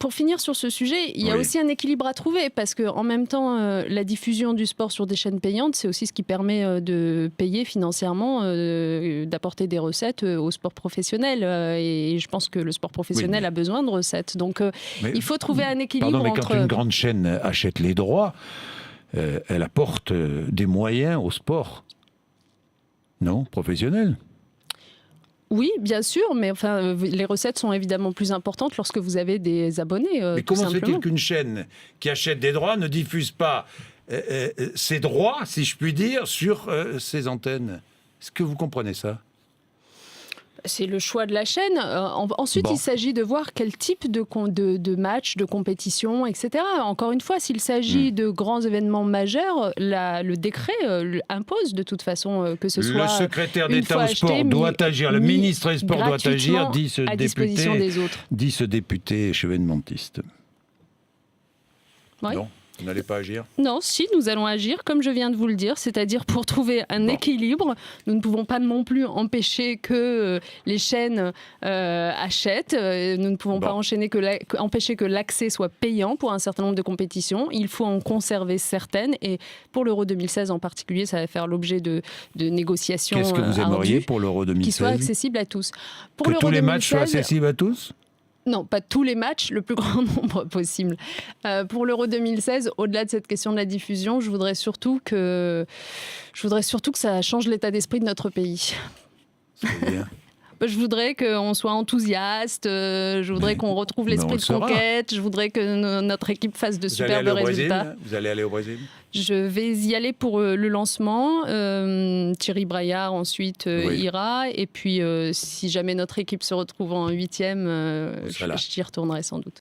pour finir sur ce sujet, il y a Oui. aussi un équilibre à trouver parce qu'en même temps, la diffusion du sport sur des chaînes payantes, c'est aussi ce qui permet de payer financièrement, d'apporter des recettes au sport professionnel. Et je pense que le sport professionnel mais- a besoin de recettes. Donc, Mais- il faut trouver un équilibre Pardon, mais entre... quand une grande chaîne achète les droits, elle apporte des moyens au sport. Non, professionnel. Oui, bien sûr, mais enfin, les recettes sont évidemment plus importantes lorsque vous avez des abonnés. Mais tout comment se simplement. fait-il qu'une chaîne qui achète des droits ne diffuse pas ses droits, si je puis dire, sur ses antennes? Est-ce que vous comprenez ça? C'est le choix de la chaîne. Ensuite, Bon. il s'agit de voir quel type de match, de compétition, etc. Encore une fois, s'il s'agit de grands événements majeurs, le décret impose de toute façon que ce soit Le secrétaire une d'État fois au sport acheté, doit mis- agir, le mis ministre des Sports doit agir, gratuitement dit à disposition des autres. ce député échevenementiste. Ouais. Non, vous n'allez pas agir? Non, si, nous allons agir, comme je viens de vous le dire, c'est-à-dire pour trouver un équilibre. Nous ne pouvons pas non plus empêcher que les chaînes achètent. Nous ne pouvons pas empêcher que l'accès soit payant pour un certain nombre de compétitions. Il faut en conserver certaines. Et pour l'Euro 2016 en particulier, ça va faire l'objet de négociations Qu'est-ce que vous aimeriez ardues, pour l'Euro 2016? qui soit accessible à tous. Pour Que l'Euro tous les matchs soient 2016, accessibles à tous? non, pas tous les matchs, le plus grand nombre possible. Pour l'Euro 2016, au-delà de cette question de la diffusion, je voudrais surtout que ça change l'état d'esprit de notre pays. C'est-à-dire Je voudrais qu'on soit enthousiaste, je voudrais qu'on retrouve mais on l'esprit le de sera. conquête, je voudrais que notre équipe fasse de Vous allez aller superbes au Brésil? résultats. Vous allez aller au Brésil? Je vais y aller pour le lancement. Thierry Braillard ensuite Oui. ira. Et puis, si jamais notre équipe se retrouve en 8e, serez là. j'y retournerai sans doute.